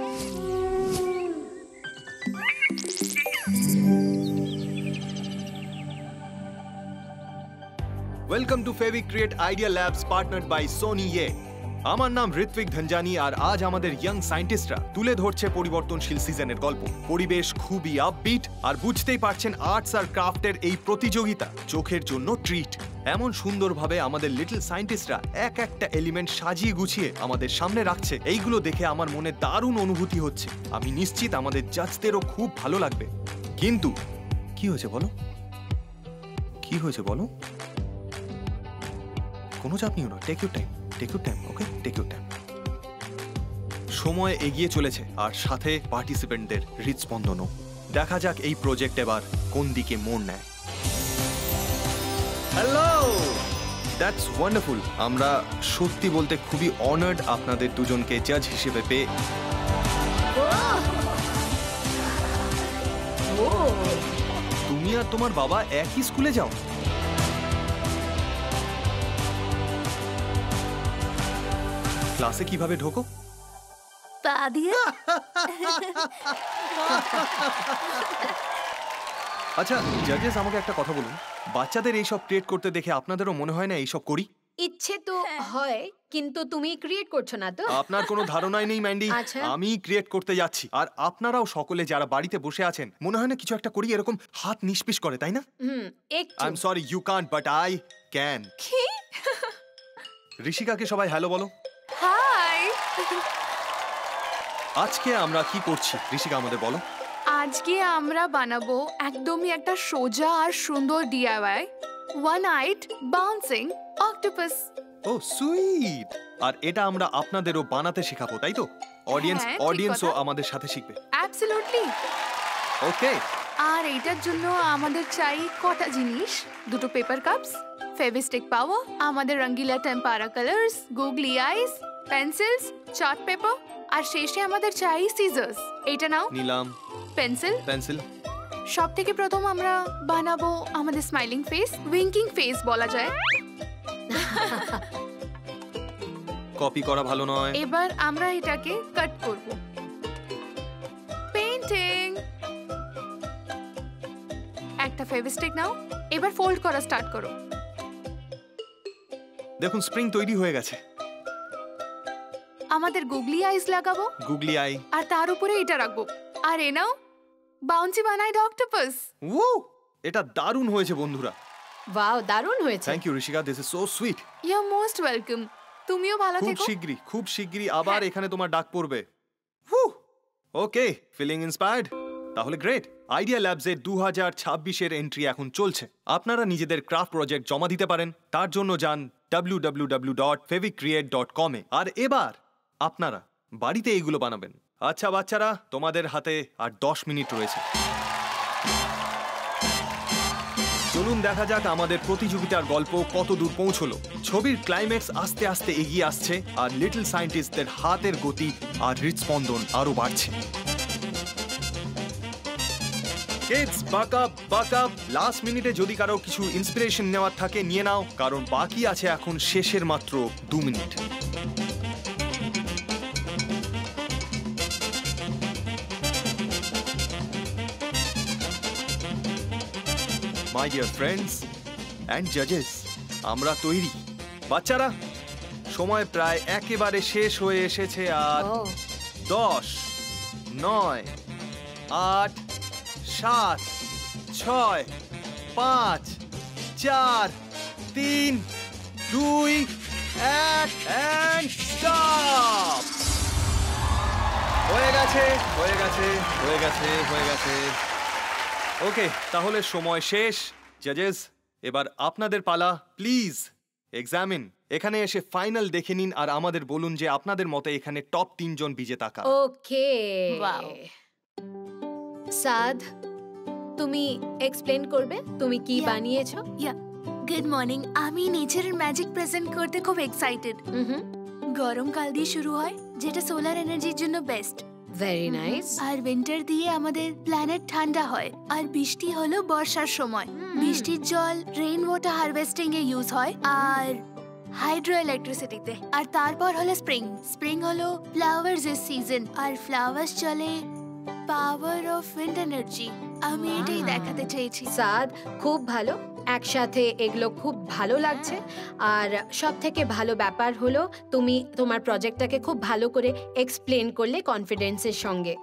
Welcome to Fevi Create Idea Labs partnered by Sony Ye. আমার নাম ঋত্বিক ধনজানি আর আজ আমাদের ইয়াং সায়েন্টিস্টরা তুলে ধরছে পরিবর্তনশীল সিজনের গল্প। পরিবেশ খুবই আপবিট আর বুঝতেই পারছেন আর্টস আর ক্রাফটের এই প্রতিযোগিতা চোখের জন্য ট্রিট। এমন সুন্দরভাবে আমাদের লিটল সায়েন্টিস্টরা এক একটা এলিমেন্ট সাজিয়ে গুছিয়ে আমাদের সামনে রাখছে, এইগুলো দেখে আমার মনে দারুণ অনুভূতি হচ্ছে। আমি নিশ্চিত আমাদের জাজদেরও খুব ভালো লাগবে। কিন্তু কি হয়েছে বলো? কি হয়েছে বলো? কোনো চাপ নিও না, take your time, okay? Take your time. সময় এগিয়ে চলেছে আর সাথে পার্টিসিপেন্টদের হৃদস্পন্দনও। দেখা যাক এই প্রজেক্ট এবার কোন দিকে মোড় নেয়। Hello, that's wonderful. আমরা সত্যি বলতে খুবই অনার্ড আপনাদের দুজনকে জাজ হিসেবে পেয়ে। তুমি আর তোমার বাবা একই স্কুলে যাও? ক্লাসে কিভাবে ঢোকো? পা দিয়ে। আচ্ছা জাজেস, আমাকে একটা কথা বলুন, বাচ্চাদের এইসব ক্রিয়েট করতে দেখে আপনাদেরও মনে হয় না এইসব করি? ইচ্ছে তো হয়, কিন্তু তুমি ক্রিয়েট করছো না তো। আপনার কোনো ধারণাই নেই ম্যান্ডি। আমি ক্রিয়েট করতে যাচ্ছি আর আপনারাও সকলে যারা বাড়িতে বসে আছেন মনে হয় না কিছু একটা করি এরকম হাত নিষ্পিস করে, তাই না? একটু। I am sorry, you can't, but I can. কি? ঋষিকাকে সবাই হ্যালো বলো। হাই। আজকে আমরা কি করছি ঋষিকা আমাদের বলো। আজকে আমরা বানাবো একদমই একটা সোজা আর সুন্দর DIY one eyed bouncing octopus. Oh sweet. আর এটা আমরা আপনাদেরও বানাতে শেখাবো, তাই তো? অডিয়েন্সও আমাদের সাথে শিখবে। অ্যাবসলিউটলি। ওকে। আর এটার জন্য আমাদের চাই কটা জিনিস, দুটো পেপার কাপস, ফেভিস্টিক পাওয়ার, আমাদের রঙ্গিলা টেম্পারা কালার্স, গুগলি আইস, পেন্সিলস, চার্ট পেপার, আর শেষে আমাদের চাই সিজার্স। এটা নাও। নিলাম। পেন্সিল। সব থেকে প্রথম আমরা বানাবো আমাদের স্মাইলিং ফেস, উইঙ্কিং ফেস বলা যায়। কপি করা ভালো নয়। এবার আমরা এটাকে কাট করব। পেইন্টিং। একটা ফেভিস্টিক নাও, এবার ফোল্ড করা স্টার্ট করো। দেখুন স্প্রিং তৈরি হয়ে গেছে। আমাদের গুগলি আইস লাগাবো। গুগলি আই। আর তার উপরে এটা রাখবো। আর এ নাও, বাউন্সি বানাইড অক্টোপাস। ও, এটা দারুণ হয়েছে বন্ধুরা। ওয়াও, দারুণ হয়েছে। Thank you Rishika, this is so sweet. You are most welcome. তুমিও ভালো থেকো। খুব শিগগিরই আবার এখানে তোমার ডাক পড়বে। ওকে, ফিলিং ইন্সপায়ার্ড? তাহলে গ্রেট। আইডিয়া ল্যাবসের 2026-এর এন্ট্রি এখন চলছে। আপনারা নিজেদের ক্রাফট প্রজেক্ট জমা দিতে পারেন। তার জন্য যান www.fevicreate.com এ। আর এবার আপনারা বাড়িতে এইগুলো বানাবেন। আচ্ছা বাচ্চারা, তোমাদের হাতে আর 10 মিনিট রয়েছে। চলুন দেখা যাক আমাদের প্রতিযোগিতার গল্প কত দূর পৌঁছলো। ছবির ক্লাইম্যাক্স আস্তে আস্তে এগিয়ে আসছে আর লিটল সায়েন্টিস্টদের হাতের গতি আর হৃদস্পন্দন আরো বাড়ছে। কিডস, বাক আপ। লাস্ট মিনিটে যদি কারো কিছু ইন্সপিরেশন নেওয়ার থাকে নিয়ে নাও, কারণ বাকি আছে এখন শেষের মাত্র 2 minute. My dear friends and জাজেস, আমরা তৈরি। বাচ্চারা, সময় প্রায় একেবারে শেষ হয়ে এসেছে। আর 10, 9, 8, 7, 6, 5, 4, 3, 2, 1 and stop। হয়ে গেছে। ওকে, তাহলে সময় শেষ। জাজেস, এবার আপনাদের পালা। Please examine. এখানে এসে ফাইনাল দেখে নিন আর আমাদের বলুন যে আপনাদের মতে এখানে টপ 3 জন বিজেতা কারা। ওকে, সাদ, তুমি এক্সপ্লেন করবে তুমি কি বানিয়েছো? Good morning. আমি নেচারের ম্যাজিক প্রেজেন্ট করতে খুব এক্সাইটেড। গরমকাল দিয়ে শুরু হয়, যেটা সোলার এনার্জির জন্য বেস্ট। Very nice. আর উইন্টার দিয়ে আমাদের প্ল্যানেট ঠান্ডা হয়। আর বৃষ্টি হলো বর্ষার সময়। বৃষ্টির জল রেইন ওয়াটার হারভেস্টিং এ ইউজ হয়। আর হাইড্রো ইলেকট্রিসিটিতে। আর তারপর হলো স্প্রিং। স্প্রিং হলো ফ্লাওয়ার্স এর সিজন, আর ফ্লাওয়ার্স চলে পাওয়ার অফ উইন্ড এনার্জি। আমি এটাই দেখাতে চেয়েছি। সাদ, খুব ভালো, একসাথে এগুলো খুব ভালো লাগছে। আর সব থেকে ভালো ব্যাপার হলো তুমি তোমার প্রজেক্টটাকে খুব ভালো করে এক্সপ্লেন করলে কনফিডেন্সের সঙ্গে।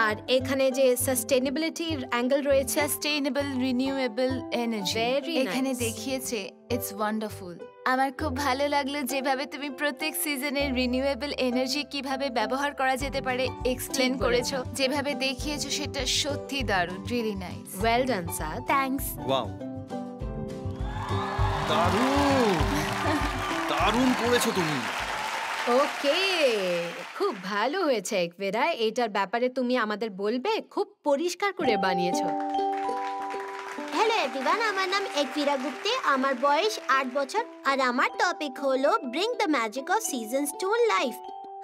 আর এখানে যে সাস্টেনেবিলিটির অ্যাঙ্গেল রয়েছে, সাস্টেইনেবল রিনিউয়েবল এনার্জি Very এখানে nice. দেখিয়েছে। It's wonderful. আমার খুব ভালো লাগলো যেভাবে তুমি প্রত্যেক সিজনের রিনিউয়েবল এনার্জি কিভাবে ব্যবহার করা যেতে পারে এক্সপ্লেন ঠিক করেছো। যেভাবে দেখিয়েছো সেটা সত্যি দারুণ, রিয়েলি নাইস। ওয়েল ডান সাদ। থ্যাঙ্কস। ওয়াও, দারুণ দারুণ করেছো তুমি। ওকে, খুব ভালো হয়েছে একবেরা। এটার ব্যাপারে তুমি আমাদের বলবে? খুব পরিষ্কার করে বানিয়েছো। হ্যালো এভরিওয়ান, আমার নাম একবিরা গুপ্তে, আমার বয়স 8 বছর, আর আমার টপিক হলো bring the magic of seasons to life.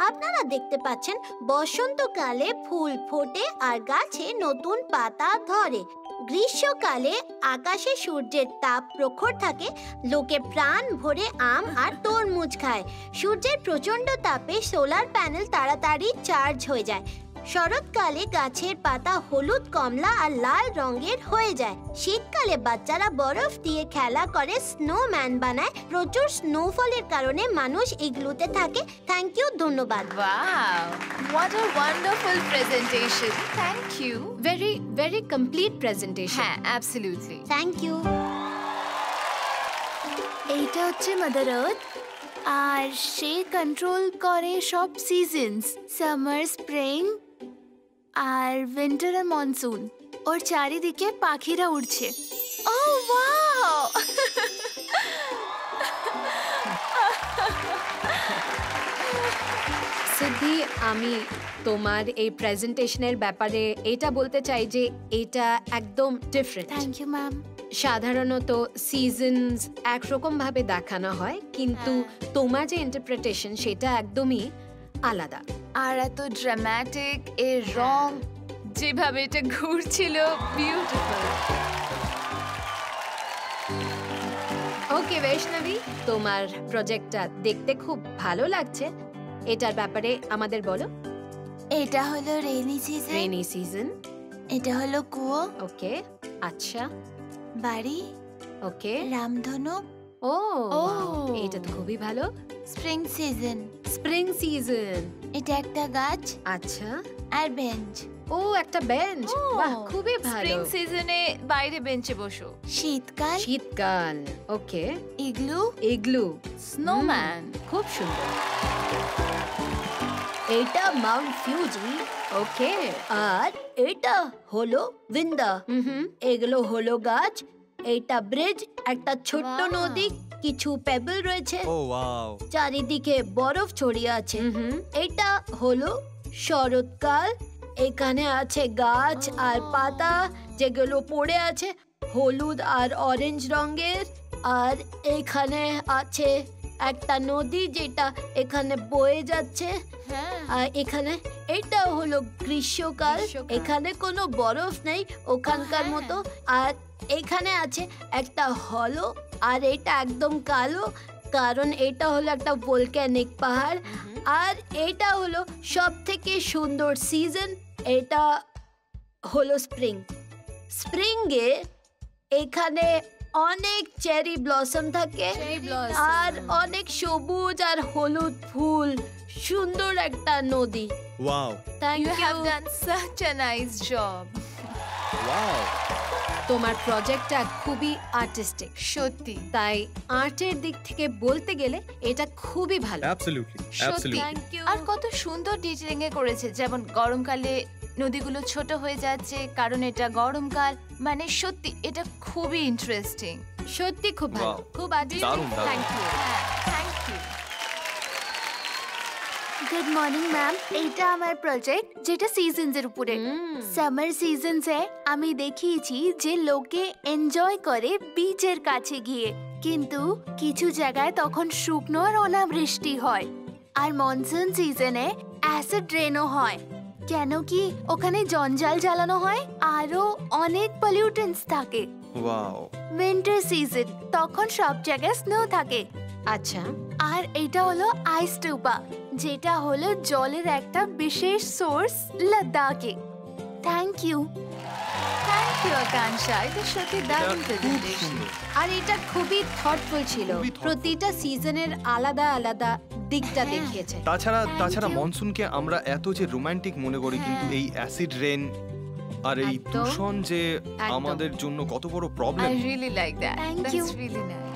আপনারা দেখতে পাচ্ছেন বসন্তকালে ফুল ফোটে আর গাছে নতুন পাতা ধরে। গ্রীষ্মকালে আকাশে সূর্যের তাপ প্রখর থাকে, লোকে প্রাণ ভরে আম আর তরমুজ খায়। সূর্যের প্রচণ্ড তাপে সোলার প্যানেল তাড়াতাড়ি চার্জ হয়ে যায়। শরৎকালে গাছের পাতা হলুদ, কমলা আর লাল রঙের হয়ে যায়। শীতকালে বাচ্চারা বরফ দিয়ে খেলা করে, স্নোম্যান বানায়। প্রচুর স্নোফলের কারণে মানুষ ইগলুতে থাকে। থ্যাংক ইউ, ধন্যবাদ। Wow, what a wonderful presentation. Thank you. Very very complete presentation. হ্যাঁ, অ্যাবসলিউটলি। Thank you. এইটা হচ্ছে মাদার আর্থ, আর সে কন্ট্রোল করে সব সিজনস, সামার, স্প্রিং আর উইন্টার আর মনসুন। ওর চারিদিকে পাখিরা উড়ছে। ও ওয়াও! সিদ্ধি, আমি তোমার এই প্রেজেন্টেশনের ব্যাপারে এটা বলতে চাই যে এটা একদম ডিফারেন্ট। Thank you ma'am. সাধারণত সিজনস একরকম ভাবে দেখানো হয়, কিন্তু তোমার যে ইন্টারপ্রিটেশন সেটা একদমই আলাদা। আর এত ড্রামাটিক এর রং, যেভাবে এটা ঘুরছিল, বিউটিফুল। ওকে বৈষ্ণবী, তোমার প্রজেক্টটা দেখতে খুব ভালো লাগছে। এটার ব্যাপারে আমাদের বলো। এটা হলো রেইনি সিজন, রেইনি সিজন। এটা হলো কুয়ো, ওকে, আচ্ছা, বাড়ি, ওকে, রামধনু। ও ও। এটা তো খুবই ভালো। স্প্রিং সিজন, স্প্রিং সিজন, এটা একটা গাছ আচ্ছা, আর বেঞ্চ। ও একটা বেঞ্চ, বাহ খুবই ভালো। স্প্রিং সিজনে বাইরে বেঞ্চে বসো। শীতকাল, শীতকাল, ওকে, ইগলু, ইগলু, স্নোম্যান। খুব সুন্দর। এটা মাউন্ট ফিউজি, ওকে, আর এটা হলো উইন্ডা। হুম, এগুলো হলো গাছ, এইটা ব্রিজ, একটা ছোট্ট Wow. নদী, কিছু পেবল রয়েছে, ও ওয়াও, চারিদিকে বরফ ছড়িয়ে আছে। হুম, এটা হলো শরৎকাল, এখানে আছে গাছ আর পাতা যেগুলো পড়ে আছে হলুদ আর অরেঞ্জ রঙের, আর এখানে আছে একটা নদী যেটা এখানে বয়ে যাচ্ছে। হ্যাঁ, আর এখানে এটা হলো গ্রীষ্মকাল, গ্রীষ্মকাল। এখানে কোনো বরফ নেই ওখানকার হ্যাঁ। মতো। আর এখানে আছে একটা হলো, আর এটা একদম কালো, কারণ এটা হলো একটা ভলক্যানিক পাহাড়। আর এটা হলো সব থেকে সুন্দর সিজন, এটা হলো স্প্রিং। স্প্রিংয়ে এখানে অনেক চেরি ব্লসম থাকে, Cherry blossom. আর অনেক সবুজ আর হলুদ ফুল, সুন্দর একটা নদী। Wow, thank you have you. done such a nice job. ওয়াও, তোমার প্রজেক্টটা খুবই আর্টিস্টিক, সত্যি, তাই আর্টের দিক থেকে বলতে গেলে এটা খুবই ভালো। অ্যাবসলিউটলি, সত্যি। অ্যাবসলিউটলি। Thank you. আর কত সুন্দর ডিটেলিং এ করেছে। যেমন গরমকালে নদীগুলো ছোট হয়ে যাচ্ছে কারণ এটা গরমকাল। মানে সত্যি এটা খুবই ইন্টারেস্টিং। সত্যি খুব ভালো, Wow. খুব আর্টিস্টিক। দারুণ, দারুণ। Thank you. হ্যাঁ, thank you. Good morning ma'am, এইটা আমার প্রজেক্ট যেটা সিজনস এর উপরে। সামার সিজনসে আমি দেখিয়েছি যে লোকে এনজয় করে বিচের কাছে গিয়ে, কিন্তু কিছু জায়গায় তখন শুকনো আর অনাবৃষ্টি হয়। আর মনসুন সিজনে অ্যাসিড রেনও হয়, কেন কি ওখানে জঞ্জাল জ্বালানো হয়, আরো অনেক পলিউটেন্টস থাকে। ওয়াও, উইন্টার সিজন, তখন সব জায়গায় স্নো থাকে, আচ্ছা, আর এটা হলো আইস টুপা, যেটা হলো জলের একটা বিশেষ সোর্স লাদাখে। থ্যাংক ইউ আকাঙ্ক্ষা, এটা সত্যি দারুণ প্রেজেন্টেশন। আর এটা খুবই থটফুল ছিল, খুবই thoughtful। প্রতিটা সিজনের আলাদা আলাদা দিকটা দেখিয়েছে। তাছাড়া মনসুনকে আমরা এত যে রোমান্টিক মনে করি, কিন্তু এই অ্যাসিড রেন আর এই একদম। দূষণ যে আমাদের জন্য কত বড় problem. I really like that. Thank That's you. really nice.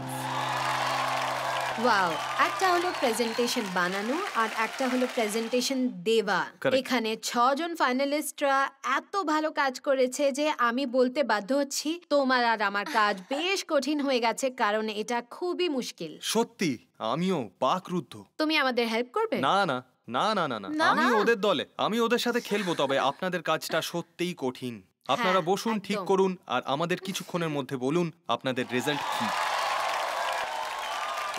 Wow, একটা হলো প্রেজেন্টেশন বানানো আর একটা হলো প্রেজেন্টেশন দেওয়া। Correct. এখানে 6 জন ফাইনালিস্টরা এত ভালো কাজ করেছে যে আমি বলতে বাধ্য হচ্ছি তোমার আর আমার কাজ বেশ কঠিন হয়ে গেছে, কারণ এটা খুবই মুশকিল। সত্যি আমিও বাকরুদ্ধ। তুমি আমাদের হেল্প করবে? না না না না না না, না, আমি না। ওদের দলে, আমি ওদের সাথে খেলবো, তবে আপনাদের কাজটা সত্যিই কঠিন। আপনারা হ্যাঁ, বসুন, ঠিক একদম। করুন, আর আমাদের কিছুক্ষণের মধ্যে বলুন আপনাদের রেজাল্ট কি।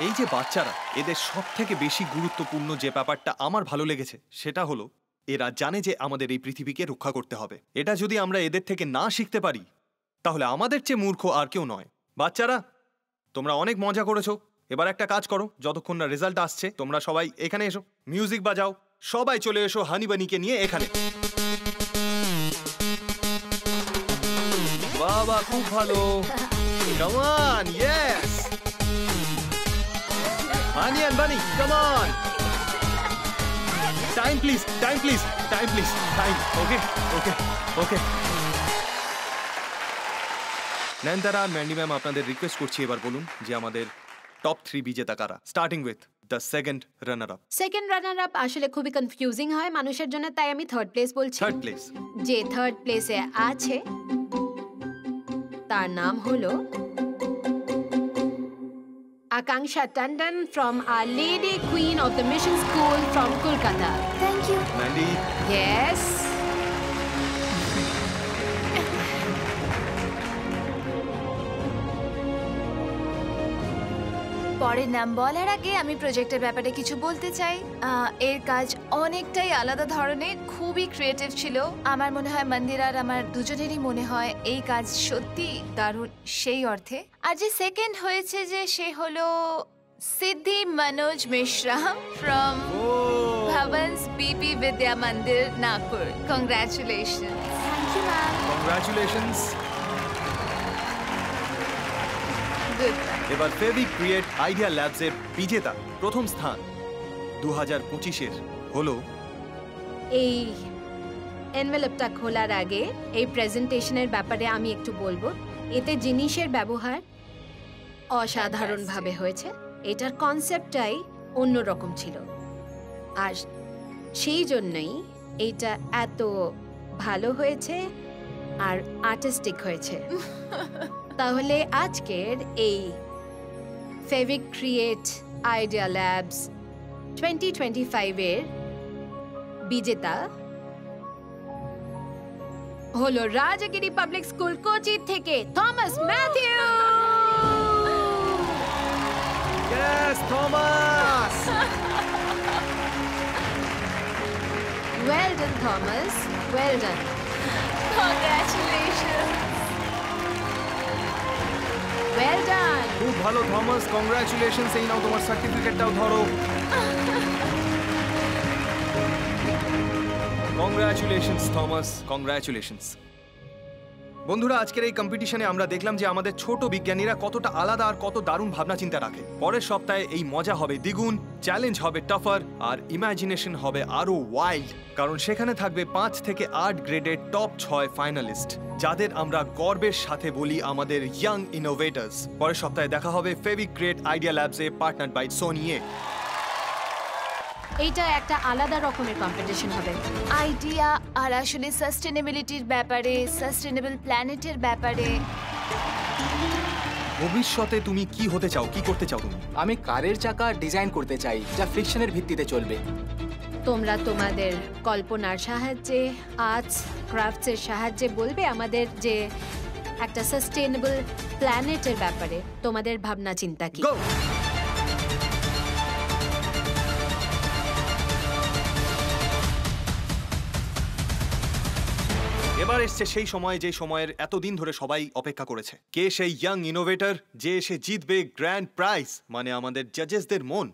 এই যে বাচ্চারা, এদের সব থেকে বেশি গুরুত্বপূর্ণ যে ব্যাপারটা আমার ভালো লেগেছে সেটা হলো এরা জানে যে আমাদের এই পৃথিবীকে রক্ষা করতে হবে। এটা যদি আমরা এদের থেকে না শিখতে পারি তাহলে আমাদের চেয়ে মূর্খ আর কেউ নয়। বাচ্চারা, তোমরা অনেক মজা করেছো, এবার একটা কাজ করো, যতক্ষণ না রেজাল্ট আসছে তোমরা সবাই এখানে এসো, মিউজিক বাজাও, সবাই চলে এসো হানি বানিকে নিয়ে এখানে। বাবা, খুব ভালো, come on, yes, honey and bunny, come on, time please, time please, time please, time, okay okay okay. Nayantara আর ম্যান্ডি ম্যাম, আপনাদের রিকোয়েস্ট করছি এবার বলুন যে আমাদের টপ 3 বিজেতা কারা, starting with the second runner up. Second runner up আসলে খুবই কনফিউজিং হয় মানুষের জন্য, তাই আমি থার্ড প্লেস বলছি। থার্ড প্লেস, যে থার্ড প্লেসে আছে তার নাম হলো Akanksha Tandon from Our Lady Queen of the Mission School from Kolkata. Thank you. Mandy, Yes. পরের নাম বলার আগে আমি প্রজেক্টের ব্যাপারে কিছু বলতে চাই। এর কাজ অনেকটাই আলাদা ধরনের, খুবই ক্রিয়েটিভ ছিল। আমার মনে হয় মন্দির আর আমার দুজনেরই মনে হয় এই কাজ সত্যি দারুণ সেই অর্থে। আর যে সেকেন্ড হয়েছে যে সে হলো Siddhi Manoj Mishra from Bhavans BP Vidya Mandir Nagpur. Congratulation. Thank you ma'am. Congratulations. Good. এবার ফেভিক ক্রিয়েট আইডিয়া ল্যাবসের বিজেতা প্রথম স্থান 2025-এর হলো। এই এনভেলপটা খোলার আগে এই প্রেজেন্টেশনের ব্যাপারে আমি একটু বলবো। এতে জিনিসের ব্যবহার অসাধারণভাবে হয়েছে। এটার কনসেপ্টটাই অন্যরকম ছিল, আর সেই জন্যই এইটা এত ভালো হয়েছে আর আর্টিস্টিক হয়েছে। তাহলে আজকের এই ফেভিক ক্রিয়েট আইডিয়া ল্যাবস 2025-এর বিজেতা হলো রাজগিরি পাবলিক স্কুল কোচি থেকে Thomas Matthew. Yes, Thomas. Well done Thomas, well done. Congratulation. Well done. খুব ভালো থমাস, কংগ্রাচুলেশনস। এই নাও তোমার সার্টিফিকেটটাও ধরো। Congratulations Thomas, congratulations. বন্ধুরা, আজকের এই কম্পিটিশনে আমরা দেখলাম যে আমাদের ছোট বিজ্ঞানীরা কতটা আলাদা আর কত দারুণ ভাবনা চিন্তা রাখে। পরের সপ্তাহে এই মজা হবে দ্বিগুণ, চ্যালেঞ্জ হবে টাফার, আর ইমাজিনেশন হবে আরো ওয়াইল্ড, কারণ সেখানে থাকবে 5 থেকে 8 গ্রেডের টপ 6 ফাইনালিস্ট, যাদের আমরা গর্বের সাথে বলি আমাদের ইয়াং ইনোভেটরস। পরের সপ্তাহে দেখা হবে ফেভিক ক্রিয়েট আইডিয়া ল্যাবসে, পার্টনার্ড বাই সোনিয়ে। এইটা একটা আলাদা রকমের কম্পিটিশন হবে। আইডিয়া আর আসলে সাস্টেনেবিলিটির ব্যাপারে, সাস্টেনেবল প্ল্যানেটের ব্যাপারে। ভবিষ্যতে তুমি কি হতে চাও, কি করতে চাও তুমি? আমি কারের চাকা ডিজাইন করতে চাই যা ফ্রিকশনের ভিত্তিতে চলবে। তোমরা তোমাদের কল্পনার সাহায্যে, আর্টস ক্রাফটসের সাহায্যে বলবে আমাদের যে একটা সাস্টেনেবল প্ল্যানেটের ব্যাপারে তোমাদের ভাবনা চিন্তা কি। Go! এবার এসছে সেই সময়, যে সময়ের এতদিন ধরে সবাই অপেক্ষা করেছে। কে সেই ইয়াং ইনোভেটর যে এসে জিতবে গ্র্যান্ড প্রাইজ, মানে আমাদের জাজেসদের মন?